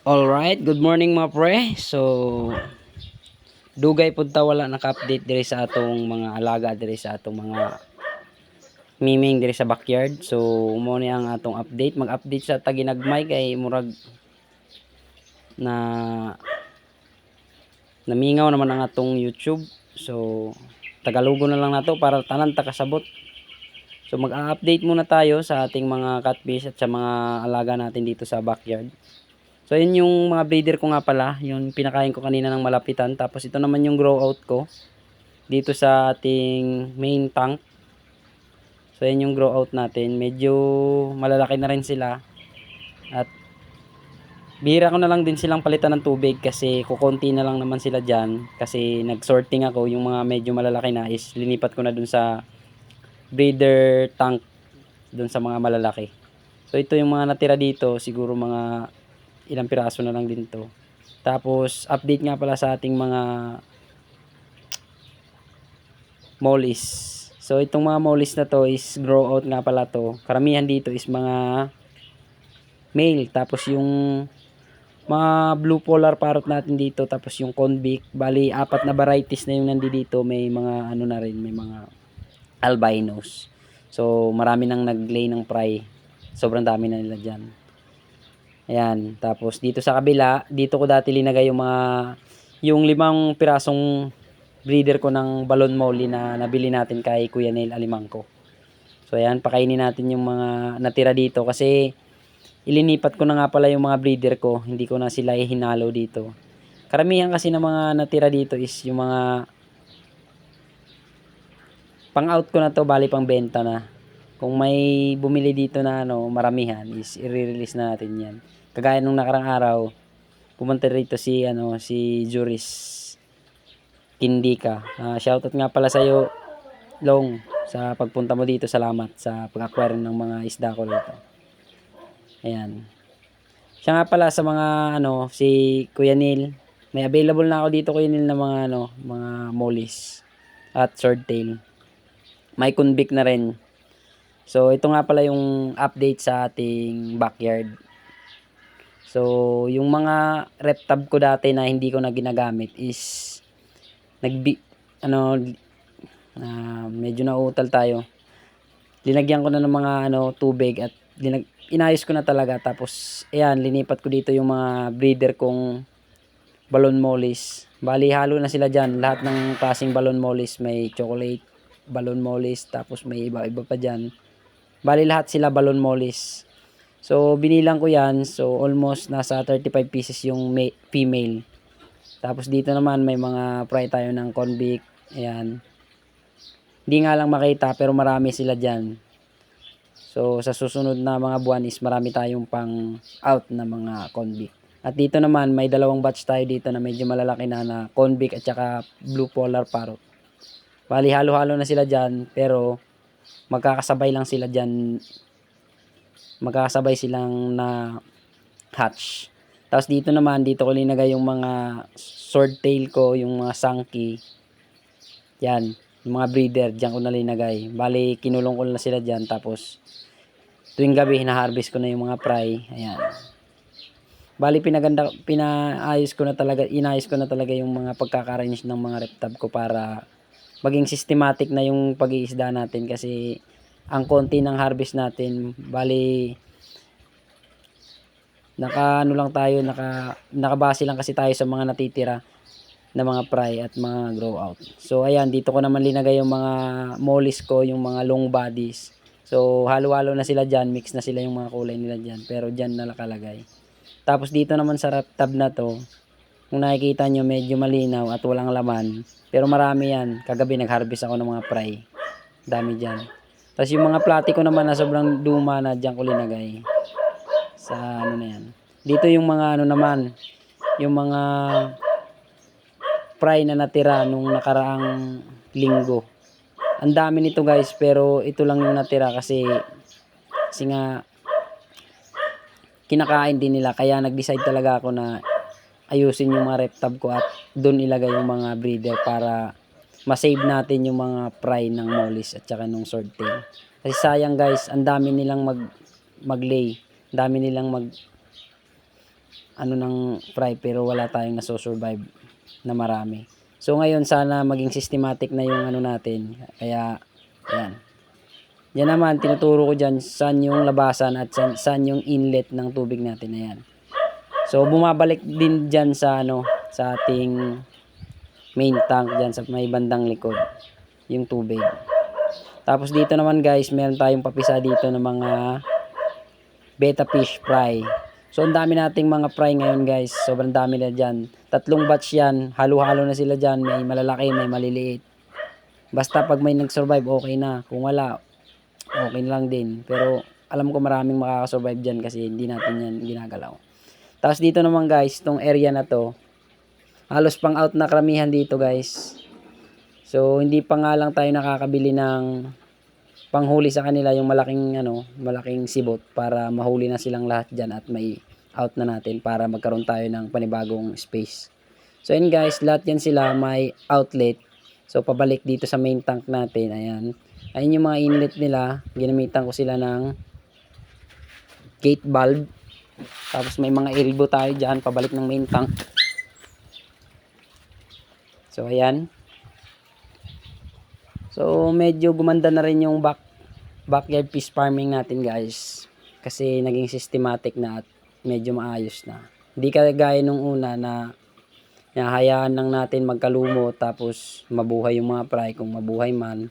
Alright, good morning mga pre. So, dugay punta wala naka-update diri sa atong mga alaga diri sa atong mga miming diri sa backyard. So, mo ni ang atong update. Mag-update sa taginagmay kay murag na namingaw naman ang atong YouTube. So, Tagalogo na lang nato para tanan ta kasabot. So, mag-update muna tayo sa ating mga catfish at sa mga alaga natin dito sa backyard. So, yun yung mga breeder ko nga pala. Yung pinakain ko kanina ng malapitan. Tapos, ito naman yung grow out ko. Dito sa ating main tank. So, yun yung grow out natin. Medyo malalaki na rin sila. At, bihira ko na lang din silang palitan ng tubig. Kasi, kukunti na lang naman sila dyan. Kasi, nag-sorting ako. Yung mga medyo malalaki na is linipat ko na dun sa breeder tank. Dun sa mga malalaki. So, ito yung mga natira dito. Siguro mga ilang piraso na lang din to. Tapos update nga pala sa ating mga mollies. So itong mga mollies na to is grow out nga pala to. Karamihan dito is mga male. Tapos yung mga blue polar parrot natin dito, tapos yung convict, bali apat na varieties na yung nandito. May mga ano na rin, may mga albinos. So marami nang naglay ng fry. Sobrang dami na nila dyan. Ayan, tapos dito sa kabila, dito ko dati linagay yung 5 pirasong breeder ko ng balon molly na nabili natin kay Kuya Neil Alimangco. So ayan, pakainin natin yung mga natira dito kasi ilinipat ko na nga pala yung mga breeder ko, hindi ko na sila ihinalo dito. Karamihan kasi ng mga natira dito is yung mga pang out ko na to, bali pang benta na. Kung may bumili dito na maramihan is i-release na natin 'yan. Kagaya nung nakarang araw, pumunta rito si Juris Kindika. Shoutout nga pala sa iyo, Long, sa pagpunta mo dito. Salamat sa pag-acquire ng mga isda ko dito. Ayan. Siya nga pala sa mga si Kuya Neil. May available na ako dito Kuya Neil na mga mga mollies at swordtail. May convict na rin. So ito nga pala yung update sa ating backyard. So yung mga rep tab ko dati na hindi ko na ginagamit is medyo nauutal tayo. Linagyan ko na ng mga tubig at inayos ko na talaga. Tapos ayan, linipat ko dito yung mga breeder kong balon mollies. Bali halo na sila dyan. Lahat ng klaseng balon mollies. May chocolate balon mollies, tapos may iba-iba pa dyan. Bali lahat sila balon mollies. So binilang ko yan. So almost nasa 35 pieces yung female. Tapos dito naman may mga fry tayo ng convict. Ayan. Hindi nga lang makita pero marami sila dyan. So sa susunod na mga buwan is marami tayong pang out na mga convict. At dito naman may dalawang batch tayo dito na medyo malalaki na convict at saka blue polar parrot. Bali halo-halo na sila dyan pero magkakasabay lang sila dyan. Magkakasabay silang na hatch. Tapos dito naman, dito ko linagay yung mga swordtail ko, yung mga sankey. Yan, yung mga breeder, diyan ko na linagay. Bali, kinulong ko na sila dyan. Tapos, tuwing gabi, hina-harvest ko na yung mga fry. Ayan. Bali, inayos ko na talaga yung mga pagkaka-arrange ng mga reptab ko para maging systematic na yung pag-iisda natin. Kasi, ang konti ng harvest natin, bali, nakabase lang kasi tayo sa mga natitira na mga fry at mga grow out. So ayan, dito ko naman linagay yung mga mollies ko, yung mga long bodies. So halo-halo na sila dyan, mix na sila yung mga kulay nila dyan, pero dyan na nakalagay. Tapos dito naman sa tab na to, kung nakikita nyo medyo malinaw at walang laman, pero marami yan. Kagabi nag-harvest ako ng mga fry, dami dyan. Tapos yung mga plati ko naman na sobrang duma na, dyan ko linagay sa na yan. Dito yung mga naman, yung mga fry na natira nung nakaraang linggo. Ang dami nito guys, pero ito lang yung natira kasi nga kinakain din nila. Kaya nag-decide talaga ako na ayusin yung mga reptab ko at doon ilagay yung mga breeder para ma-save natin yung mga fry ng mollies at saka ng swordtail. Kasi sayang guys, ang dami nilang mag-lay. Dami nilang ano ng fry pero wala tayong nasosurvive na marami. So ngayon sana maging systematic na yung ano natin. Kaya yan. Yan naman tinuturo ko diyan saan yung labasan at saan yung inlet ng tubig natin. Ayan. So bumabalik din diyan sa ano sa ating main tank diyan sa may bandang likod yung tubig. Tapos dito naman guys, meron tayong papisa dito ng mga betta fish fry. So ang dami nating mga fry ngayon guys. Sobrang dami na dyan. 3 batch yan. Halo-halo na sila dyan. May malalaki, may maliliit. Basta pag may nag-survive, okay na. Kung wala, okay lang din. Pero alam ko maraming makakasurvive dyan kasi hindi natin yan ginagalaw. Tapos dito naman guys, itong area na to, halos pang out na karamihan dito guys. So hindi pa nga lang tayo nakakabili ng panghuli sa kanila, yung malaking sibot para mahuli na silang lahat diyan at may out na natin para magkaroon tayo ng panibagong space. So yun guys, lahat yan sila may outlet. So pabalik dito sa main tank natin, ayan. Ayun yung mga inlet nila, ginamitan ko sila ng gate valve. Tapos may mga elbow tayo diyan pabalik ng main tank. So ayan. So medyo gumanda na rin yung backyard fish farming natin guys. Kasi naging systematic na at medyo maayos na. Hindi kagaya nung una na hayaan lang natin magkalumo tapos mabuhay yung mga fry kung mabuhay man.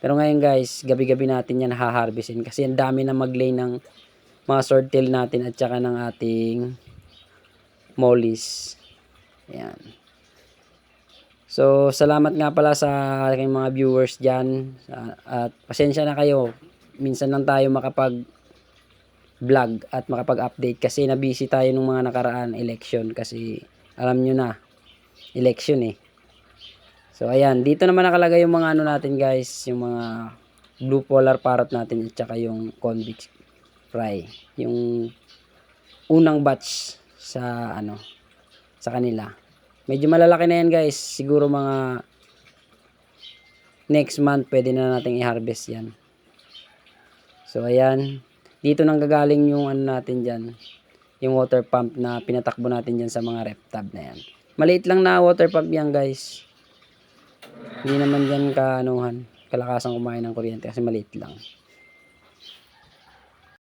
Pero ngayon guys, gabi-gabi natin yan haharvestin kasi ang dami na mag-lay ng mga swordtail natin at saka ng ating mollies. Ayan. So, salamat nga pala sa aking mga viewers dyan. At pasensya na kayo. Minsan lang tayo makapag-vlog at makapag-update kasi nabisi tayo nung mga nakaraan election. Kasi alam nyo na, election eh. So, ayan. Dito naman nakalagay yung mga ano natin guys. Yung mga blue polar parrot natin at saka yung convict fry. Yung unang batch sa kanila. Medyo malalaki na yan guys. Siguro mga next month pwede na nating i-harvest yan. So ayan. Dito nang gagaling yung natin dyan. Yung water pump na pinatakbo natin dyan sa mga rep tab na yan. Maliit lang na water pump yan guys. Hindi naman dyan kalakasan kumain ng kuryente kasi maliit lang.